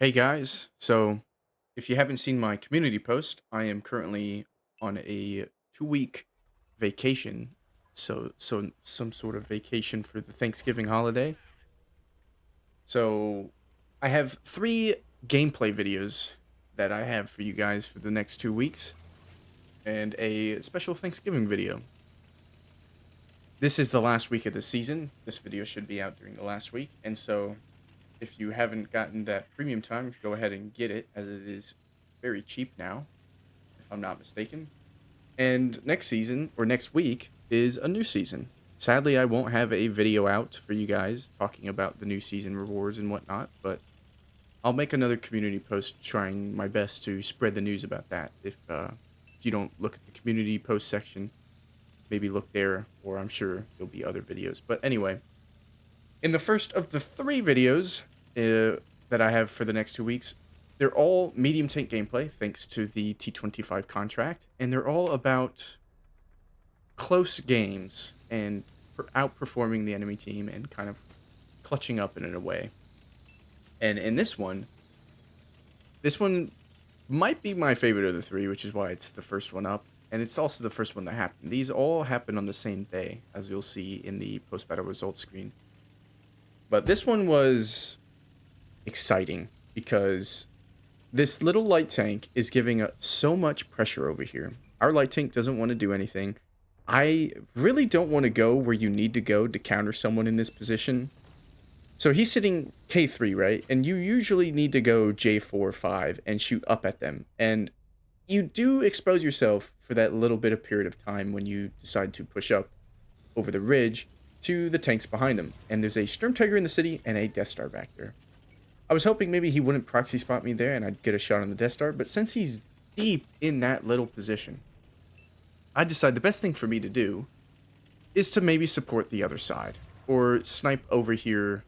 Hey guys, so if you haven't seen my community post, I am currently on a 2 week vacation. So some sort of vacation for the Thanksgiving holiday. So I have 3 gameplay videos that I have for you guys for the next 2 weeks and a special Thanksgiving video. This is the last week of the season. This video should be out during the last week, and so if you haven't gotten that premium time, go ahead and get it, as it is very cheap now, if I'm not mistaken. And next season, or next week, is a new season. Sadly, I won't have a video out for you guys talking about the new season rewards and whatnot, but I'll make another community post trying my best to spread the news about that. If you don't look at the community post section, maybe look there, or I'm sure there'll be other videos. But anyway, in the first of the 3 videos that I have for the next 2 weeks, they're all medium tank gameplay, thanks to the T25 contract, and they're all about close games and outperforming the enemy team and kind of clutching up in a way. And in this one might be my favorite of the 3, which is why it's the first one up, and it's also the first one that happened. These all happen on the same day, as you'll see in the post-battle results screen. But this one was exciting because this little light tank is giving so much pressure over here. Our light tank doesn't want to do anything. I really don't want to go where you need to go to counter someone in this position. So he's sitting K3, right? And you usually need to go J4 or 5 and shoot up at them. And you do expose yourself for that little bit of period of time when you decide to push up over the ridge to the tanks behind him. And there's a Storm Tiger in the city and a Death Star back there. I was hoping maybe he wouldn't proxy spot me there and I'd get a shot on the Death Star, but since he's deep in that little position, I decided the best thing for me to do is to maybe support the other side, or snipe over here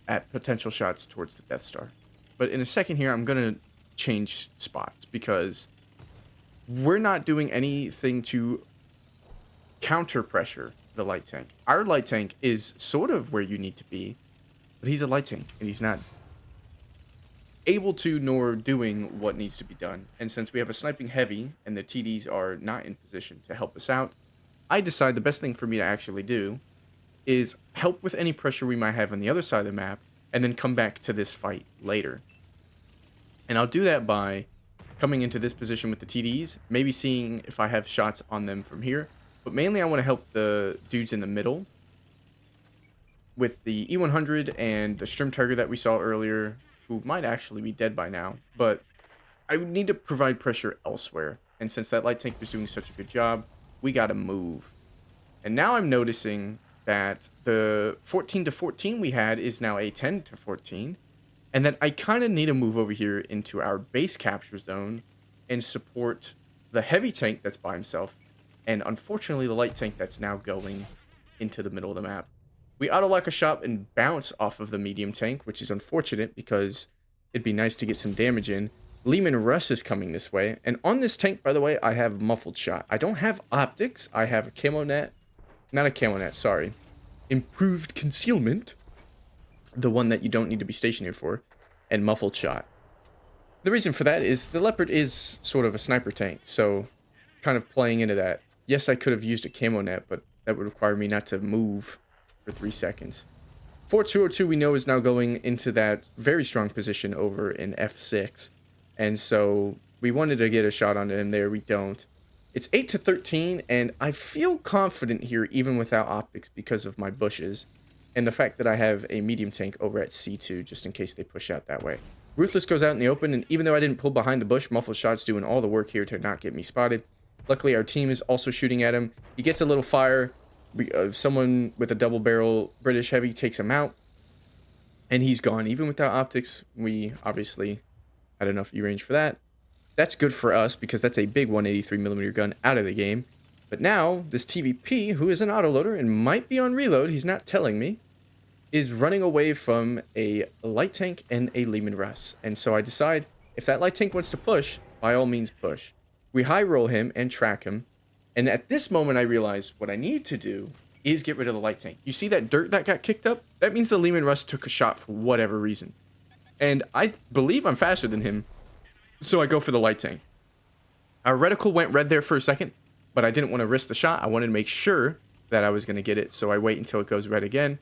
at potential shots towards the Death Star. But in a second here, I'm going to change spots, because we're not doing anything to counter pressure the light tank. Our light tank is sort of where you need to be, but he's a light tank, and he's not able to nor doing what needs to be done. And since we have a sniping heavy and the TDs are not in position to help us out, I decide the best thing for me to actually do is help with any pressure we might have on the other side of the map, and then come back to this fight later. And I'll do that by coming into this position with the TDs, maybe seeing if I have shots on them from here, but mainly I want to help the dudes in the middle with the E100 and the Storm Tiger that we saw earlier, who might actually be dead by now, but I would need to provide pressure elsewhere. And since that light tank was doing such a good job, we gotta move. And now I'm noticing that the 14 to 14 we had is now a 10 to 14, and that I kind of need to move over here into our base capture zone and support the heavy tank that's by himself, and unfortunately the light tank that's now going into the middle of the map. We auto-lock a shot and bounce off of the medium tank, which is unfortunate because it'd be nice to get some damage in. Lehman Russ is coming this way. And on this tank, by the way, I have muffled shot. I don't have optics. I have a camo net. Not a camo net, sorry. Improved concealment. The one that you don't need to be stationed here for. And muffled shot. The reason for that is the Leopard is sort of a sniper tank. So kind of playing into that. Yes, I could have used a camo net, but that would require me not to move for 3 seconds. 4202 we know is now going into that very strong position over in F6. And so we wanted to get a shot onto him there. We don't. It's 8 to 13, and I feel confident here even without optics because of my bushes and the fact that I have a medium tank over at C2 just in case they push out that way. Ruthless goes out in the open, and even though I didn't pull behind the bush, Muffled Shot's doing all the work here to not get me spotted. Luckily, our team is also shooting at him. He gets a little fire. Someone with a double barrel British heavy takes him out, and he's gone. Even without optics, we obviously had enough E-range for that. That's good for us because that's a big 183mm gun out of the game. But now, this TVP, who is an autoloader and might be on reload, he's not telling me, is running away from a light tank and a Lehman Russ. And so I decide, if that light tank wants to push, by all means push. We high roll him and track him. And at this moment, I realize what I need to do is get rid of the light tank. You see that dirt that got kicked up? That means the Lehman Russ took a shot for whatever reason. And I believe I'm faster than him, so I go for the light tank. Our reticle went red there for a second, but I didn't want to risk the shot. I wanted to make sure that I was going to get it, so I wait until it goes red again.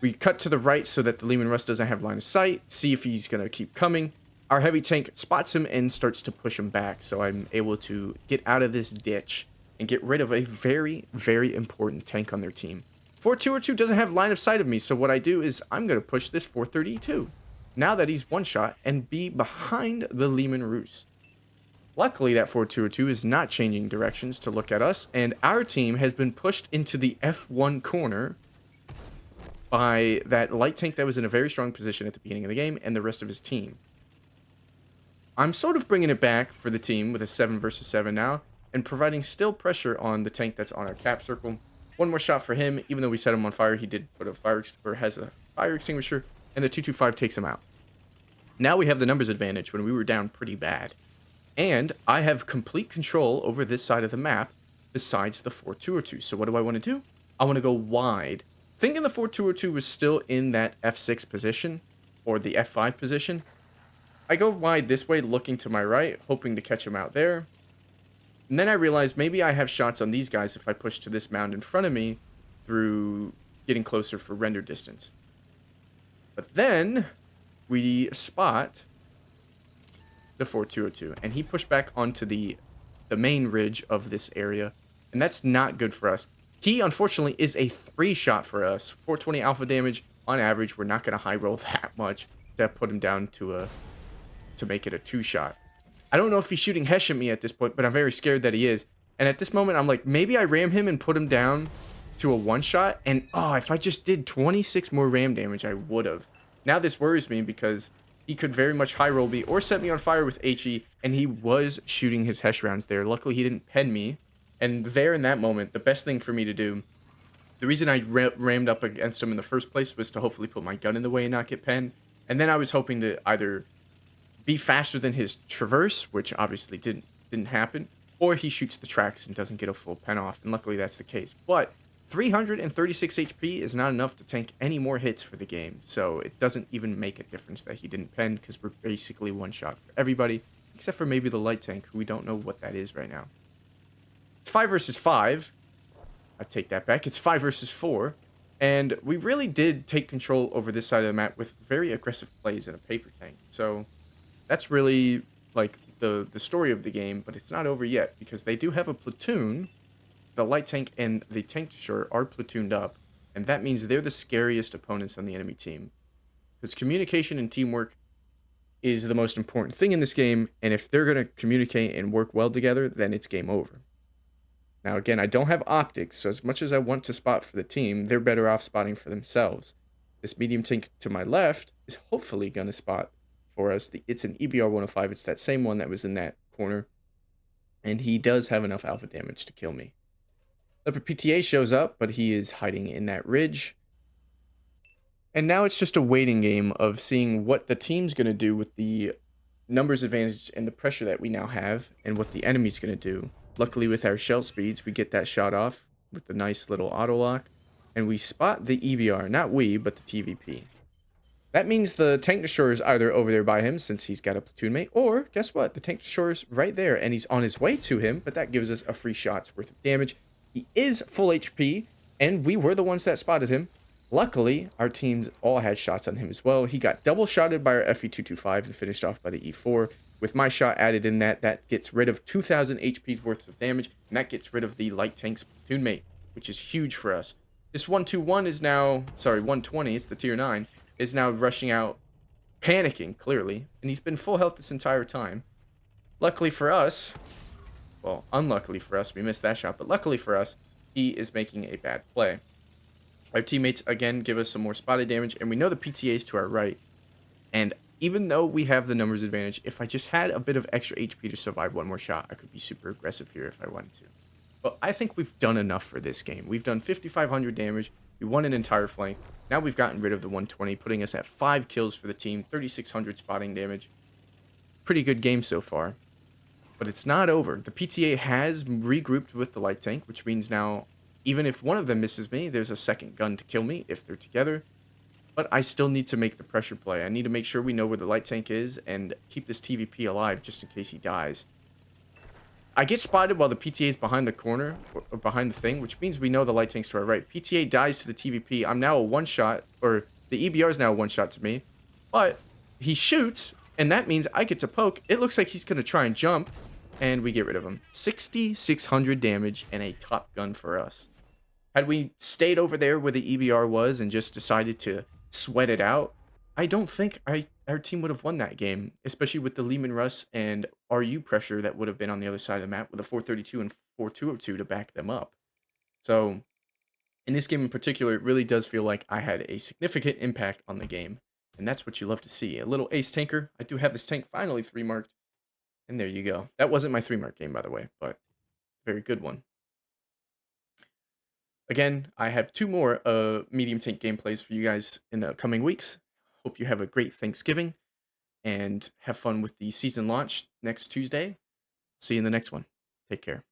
We cut to the right so that the Leman Russ doesn't have line of sight, see if he's going to keep coming. Our heavy tank spots him and starts to push him back, so I'm able to get out of this ditch and get rid of a very, very important tank on their team. 4-2-2 doesn't have line of sight of me, so what I do is I'm going to push this 432 now that he's one shot and be behind the Leman Russ. Luckily, that 4-2-2 is not changing directions to look at us, and our team has been pushed into the F1 corner by that light tank that was in a very strong position at the beginning of the game and the rest of his team. I'm sort of bringing it back for the team with a 7 versus 7 now, and providing still pressure on the tank that's on our cap circle. One more shot for him. Even though we set him on fire, he did put a has a fire extinguisher, and the 225 takes him out. Now we have the numbers advantage when we were down pretty bad. And I have complete control over this side of the map besides the 4-2-2. So what do I want to do? I want to go wide. Thinking the 4-2-2 was still in that F6 position, or the F5 position, I go wide this way, looking to my right, hoping to catch him out there. And then I realized maybe I have shots on these guys if I push to this mound in front of me through getting closer for render distance. But then we spot the 4-2-2, and he pushed back onto the main ridge of this area, and that's not good for us. He, unfortunately, is a 3-shot for us. 420 alpha damage on average. We're not going to high roll that much to put him down to make it a 2-shot. I don't know if he's shooting Hesh at me at this point, but I'm very scared that he is. And at this moment, I'm like, maybe I ram him and put him down to a 1-shot. And, oh, if I just did 26 more ram damage, I would have. Now this worries me because he could very much high roll me or set me on fire with HE, and he was shooting his Hesh rounds there. Luckily, he didn't pen me. And there in that moment, the best thing for me to do, the reason I rammed up against him in the first place was to hopefully put my gun in the way and not get penned. And then I was hoping to either be faster than his traverse, which obviously didn't happen, or he shoots the tracks and doesn't get a full pen off, and luckily that's the case. But 336 HP is not enough to tank any more hits for the game, so it doesn't even make a difference that he didn't pen, because we're basically 1-shot for everybody, except for maybe the light tank, who we don't know what that is right now. It's 5 versus 5. I take that back. It's 5 versus 4. And we really did take control over this side of the map with very aggressive plays in a paper tank. So that's really like the story of the game, but it's not over yet because they do have a platoon. The light tank and the tank destroyer are platooned up, and that means they're the scariest opponents on the enemy team. Because communication and teamwork is the most important thing in this game, and if they're going to communicate and work well together, then it's game over. Now, again, I don't have optics, so as much as I want to spot for the team, they're better off spotting for themselves. This medium tank to my left is hopefully going to spot for us. It's an EBR 105. It's that same one that was in that corner, and he does have enough alpha damage to kill me. Leopard PTA shows up, but he is hiding in that ridge. And now it's just a waiting game of seeing what the team's going to do with the numbers advantage and the pressure that we now have, and what the enemy's going to do. Luckily, with our shell speeds, we get that shot off with the nice little auto lock, and we spot the EBR. Not we, but the TVP. That means the tank destroyer is either over there by him, since he's got a platoon mate, or guess what? The tank destroyer's right there, and he's on his way to him, but that gives us a free shot's worth of damage. He is full HP, and we were the ones that spotted him. Luckily, our teams all had shots on him as well. He got double shotted by our FE225 and finished off by the E4. With my shot added in that gets rid of 2,000 HP's worth of damage, and that gets rid of the light tank's platoon mate, which is huge for us. This 121 is now, sorry, 120, it's the tier 9, is now rushing out, panicking, clearly, and he's been full health this entire time. Luckily for us, well, unluckily for us, we missed that shot, but luckily for us, he is making a bad play. Our teammates, again, give us some more spotted damage, and we know the PTA's to our right, and even though we have the numbers advantage, if I just had a bit of extra HP to survive one more shot, I could be super aggressive here if I wanted to. But I think we've done enough for this game. We've done 5,500 damage. We won an entire flank. Now we've gotten rid of the 120, putting us at 5 kills for the team, 3,600 spotting damage. Pretty good game so far. But it's not over. The PTA has regrouped with the light tank, which means now, even if one of them misses me, there's a second gun to kill me if they're together. but I still need to make the pressure play. I need to make sure we know where the light tank is and keep this TVP alive just in case he dies. I get spotted while the PTA is behind the corner, or behind the thing, which means we know the light tank's to our right. PTA dies to the TVP. I'm now a one-shot, or the EBR is now a one-shot to me, but he shoots, and that means I get to poke. It looks like he's going to try and jump, and we get rid of him. 6,600 damage and a top gun for us. Had we stayed over there where the EBR was and just decided to sweat it out, I don't think our team would have won that game, especially with the Lehman Russ and RU pressure that would have been on the other side of the map with a 432 and 4202 to back them up. So, in this game in particular, it really does feel like I had a significant impact on the game, and that's what you love to see. A little ace tanker. I do have this tank finally 3-marked, and there you go. That wasn't my 3-mark game, by the way, but very good one. Again, I have 2 more medium tank gameplays for you guys in the coming weeks. Hope you have a great Thanksgiving and have fun with the season launch next Tuesday. See you in the next one. Take care.